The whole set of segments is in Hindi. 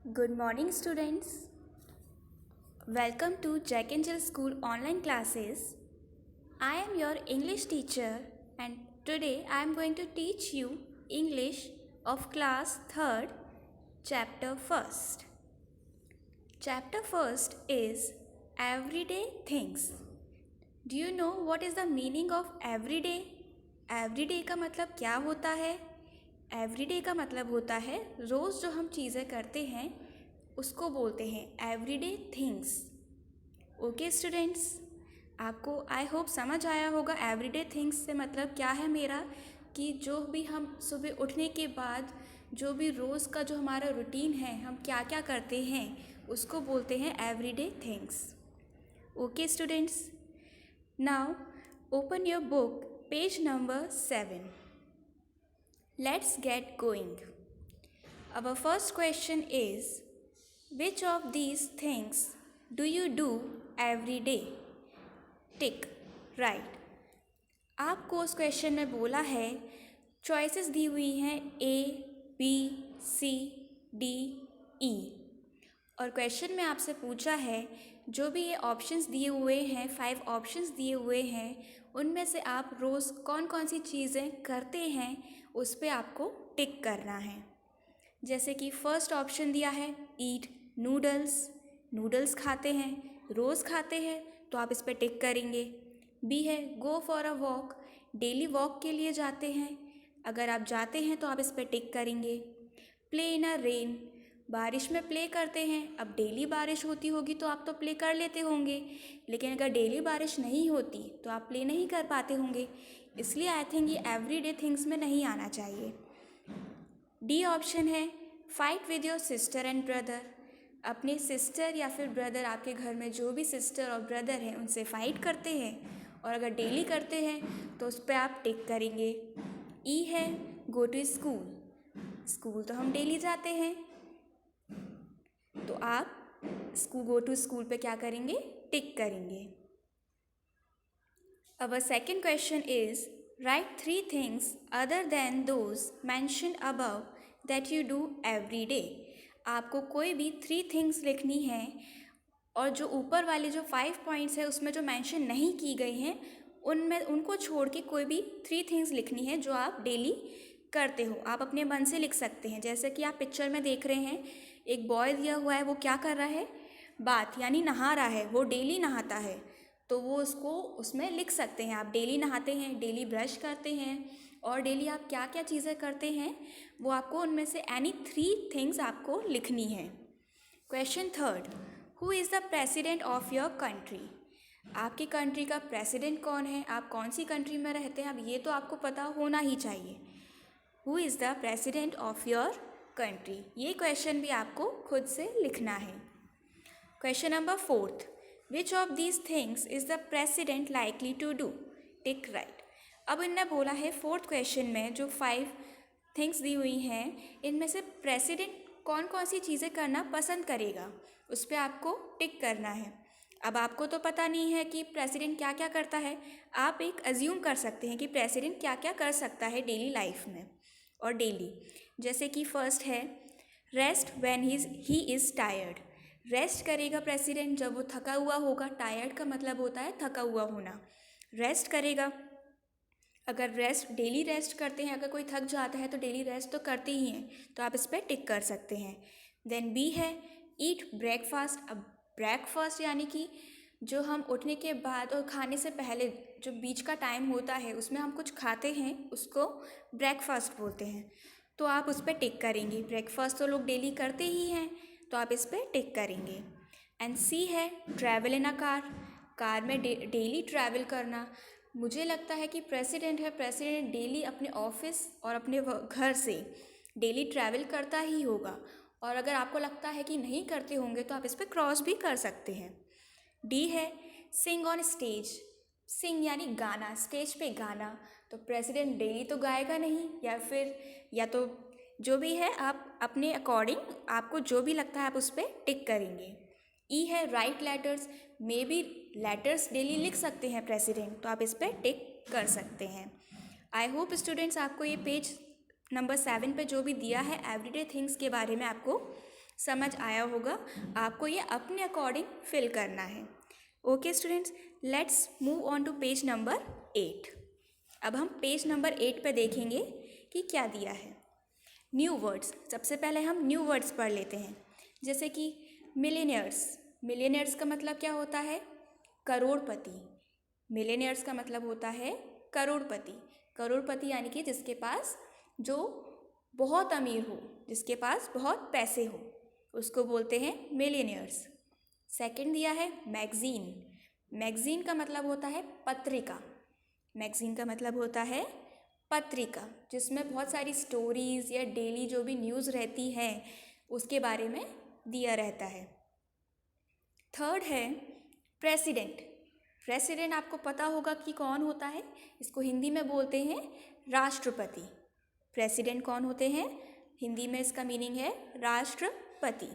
Good morning, students. Welcome to Jack and Jill School online classes. I am your English teacher, and today I am going to teach you English of class 3rd, chapter 1st. Chapter 1st is Everyday Things. Do you know what is the meaning of everyday? Everyday का मतलब क्या होता है? एवरीडे का मतलब होता है रोज़ जो हम चीज़ें करते हैं उसको बोलते हैं एवरीडे थिंग्स। ओके स्टूडेंट्स, आपको आई होप समझ आया होगा एवरीडे थिंग्स से मतलब क्या है मेरा, कि जो भी हम सुबह उठने के बाद जो भी रोज़ का जो हमारा रूटीन है हम क्या क्या करते हैं उसको बोलते हैं everyday things. Okay students, now open your book page number 7. Let's get going. Our first question is, which of these things do you do every day? Tick. Right. आपको उस क्वेश्चन में बोला है, चॉइसेस दी हुई हैं A, B, C, D, E और क्वेश्चन में आपसे पूछा है जो भी ये ऑप्शंस दिए हुए हैं 5 ऑप्शंस दिए हुए हैं उनमें से आप रोज़ कौन कौन सी चीज़ें करते हैं उस पर आपको टिक करना है। जैसे कि फर्स्ट ऑप्शन दिया है ईट नूडल्स खाते हैं, रोज़ खाते हैं, तो आप इस पर टिक करेंगे। बी है go for a walk, daily walk के लिए जाते हैं, अगर आप जाते हैं तो आप इस पर टिक करेंगे। प्ले इन अ रेन, बारिश में प्ले करते हैं, अब डेली बारिश होती होगी तो आप तो प्ले कर लेते होंगे, लेकिन अगर डेली बारिश नहीं होती तो आप प्ले नहीं कर पाते होंगे, इसलिए आई थिंक ये एवरीडे थिंग्स में नहीं आना चाहिए। डी ऑप्शन है fight with your sister and brother, अपने सिस्टर या फिर ब्रदर, आपके घर में जो भी सिस्टर और ब्रदर हैं उनसे फाइट करते हैं, और अगर डेली करते हैं तो उस पर आप टिक करेंगे। ई है गो टू स्कूल तो हम डेली जाते हैं, तो आप गो टू स्कूल पे क्या करेंगे, टिक करेंगे। Our second question is, write 3 things other than those mentioned above that you do every day. आपको कोई भी 3 things लिखनी है और जो ऊपर वाले जो 5 पॉइंट्स है उसमें जो मेंशन नहीं की गई हैं उनमें उनको छोड़ के कोई भी 3 थिंग्स लिखनी है जो आप डेली करते हो। आप अपने मन से लिख सकते हैं, जैसे कि आप पिक्चर में देख रहे हैं एक बॉय दिया हुआ है, वो क्या कर रहा है, बाथ यानी नहा रहा है, वो डेली नहाता है, तो वो उसको उसमें लिख सकते हैं। आप डेली नहाते हैं, डेली ब्रश करते हैं और डेली आप क्या क्या चीज़ें करते हैं वो आपको उनमें से एनी 3 थिंग्स आपको लिखनी है। Question third, who is the president of your country, आपकी कंट्री का प्रेसिडेंट कौन है, आप कौन सी कंट्री में रहते हैं, अब ये तो आपको पता होना ही चाहिए। Who is the president of your country, ये क्वेश्चन भी आपको खुद से लिखना है। Question number 4, which of these things is the president likely to do, tick right. अब इनने बोला है 4th क्वेश्चन में जो 5 थिंग्स दी हुई हैं इनमें से प्रेसिडेंट कौन कौन सी चीज़ें करना पसंद करेगा, उस पर आपको टिक करना है। अब आपको तो पता नहीं है कि प्रेसिडेंट क्या क्या करता है, आप एक अज्यूम कर सकते हैं कि प्रेसिडेंट क्या क्या कर सकता है डेली लाइफ में और डेली, जैसे कि फर्स्ट है rest when he is tired, rest करेगा प्रेसिडेंट जब वो थका हुआ होगा, टायर्ड का मतलब होता है थका हुआ होना, रेस्ट करेगा। अगर रेस्ट डेली रेस्ट करते हैं, अगर कोई थक जाता है तो डेली रेस्ट तो करते ही हैं, तो आप इस पर टिक कर सकते हैं। देन बी है ईट ब्रेकफास्ट, अब ब्रेकफास्ट यानी कि जो हम उठने के बाद और खाने से पहले जो बीच का टाइम होता है उसमें हम कुछ खाते हैं उसको ब्रेकफास्ट बोलते हैं, तो आप उस पर टिक करेंगे। ब्रेकफास्ट तो लोग डेली करते ही हैं, तो आप इस पर टिक करेंगे। एंड सी है ट्रैवल इन अ कार में डेली ट्रैवल करना, मुझे लगता है कि प्रेसिडेंट है, प्रेसिडेंट डेली अपने ऑफिस और अपने घर से डेली ट्रैवल करता ही होगा, और अगर आपको लगता है कि नहीं करते होंगे तो आप इस पर क्रॉस भी कर सकते हैं। डी है सिंग ऑन स्टेज, सिंग यानी गाना, स्टेज पे गाना, तो प्रेसिडेंट डेली तो गाएगा नहीं, या तो जो भी है आप अपने अकॉर्डिंग आपको जो भी लगता है आप उस पर टिक करेंगे। ई है write letters, may be letters daily लिख सकते हैं प्रेसिडेंट, तो आप इस पर टिक कर सकते हैं। आई होप स्टूडेंट्स आपको ये पेज नंबर 7 पे जो भी दिया है एवरीडे थिंग्स के बारे में आपको समझ आया होगा, आपको ये अपने अकॉर्डिंग फिल करना है। Okay students, let's move on to page number 8। अब हम पेज नंबर 8 पे देखेंगे कि क्या दिया है। न्यू वर्ड्स, सबसे पहले हम न्यू वर्ड्स पढ़ लेते हैं, जैसे कि मिलेनियर्स। मिलेनियर्स का मतलब क्या होता है? करोड़पति। मिलेनियर्स का मतलब होता है करोड़पति। करोड़पति यानी कि जिसके पास, जो बहुत अमीर हो, जिसके पास बहुत पैसे हो, उसको बोलते हैं मिलेनियर्स। सेकंड दिया है मैगजीन। मैगजीन का मतलब होता है पत्रिका। मैगजीन का मतलब होता है पत्रिका, जिसमें बहुत सारी स्टोरीज या डेली जो भी न्यूज़ रहती है उसके बारे में दिया रहता है। थर्ड है प्रेसिडेंट। प्रेसिडेंट आपको पता होगा कि कौन होता है, इसको हिंदी में बोलते हैं राष्ट्रपति। प्रेसिडेंट कौन होते हैं? हिंदी में इसका मीनिंग है राष्ट्रपति।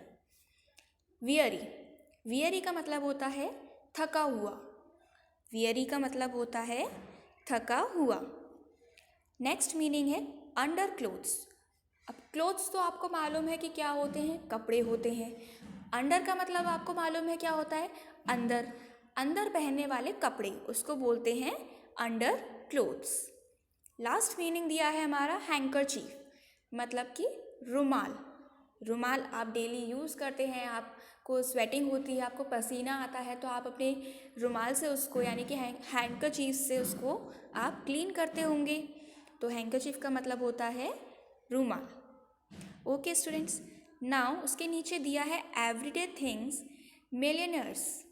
वियरी। वियरी का मतलब होता है थका हुआ। वियरी का मतलब होता है थका हुआ। नेक्स्ट मीनिंग है अंडर क्लोथ्स। अब क्लोथ्स तो आपको मालूम है कि क्या होते हैं? कपड़े होते हैं। अंडर का मतलब आपको मालूम है क्या होता है? अंदर। अंदर पहनने वाले कपड़े, उसको बोलते हैं अंडर क्लोथ्स। लास्ट मीनिंग दिया है हमारा हैंकरचीफ, मतलब कि रुमाल। रुमाल आप डेली यूज़ करते हैं, आपको स्वेटिंग होती है, आपको पसीना आता है, तो आप अपने रुमाल से उसको, यानी कि हैंकरचीफ से उसको आप क्लीन करते होंगे। तो हैंकरचीफ का मतलब होता है रुमाल। ओके स्टूडेंट्स, नाउ उसके नीचे दिया है एवरीडे थिंग्स मिलियनर्स।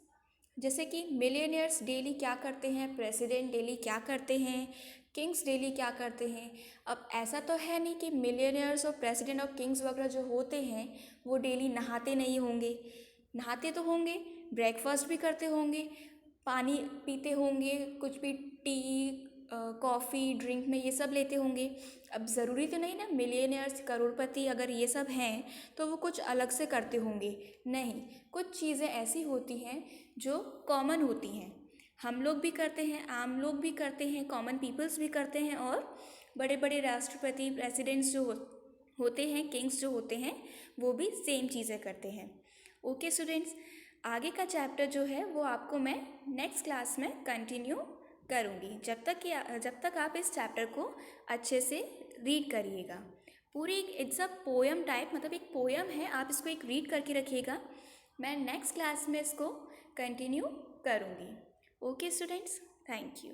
जैसे कि मिलियनर्स डेली क्या करते हैं, प्रेसिडेंट डेली क्या करते हैं, किंग्स डेली क्या करते हैं। अब ऐसा तो है नहीं कि मिलियनर्स और प्रेसिडेंट और किंग्स वगैरह जो होते हैं वो डेली नहाते नहीं होंगे। नहाते तो होंगे, ब्रेकफास्ट भी करते होंगे, पानी पीते होंगे, कुछ भी टी, कॉफ़ी, ड्रिंक में ये सब लेते होंगे। अब ज़रूरी तो नहीं ना मिलियनर्स, करोड़पति अगर ये सब हैं तो वो कुछ अलग से करते होंगे, नहीं। कुछ चीज़ें ऐसी होती हैं जो कॉमन होती हैं, हम लोग भी करते हैं, आम लोग भी करते हैं, कॉमन पीपल्स भी करते हैं, और बड़े बड़े राष्ट्रपति, प्रेसिडेंट्स जो होते हैं, किंग्स जो होते हैं, वो भी सेम चीज़ें करते हैं। ओके स्टूडेंट्स, आगे का चैप्टर जो है वो आपको मैं नेक्स्ट क्लास में कंटिन्यू करूँगी, जब तक आप इस चैप्टर को अच्छे से रीड करिएगा। पूरी इट्स अ पोएम टाइप, मतलब एक पोएम है, आप इसको एक रीड करके रखिएगा। मैं नेक्स्ट क्लास में इसको कंटिन्यू करूँगी। Okay students, thank you.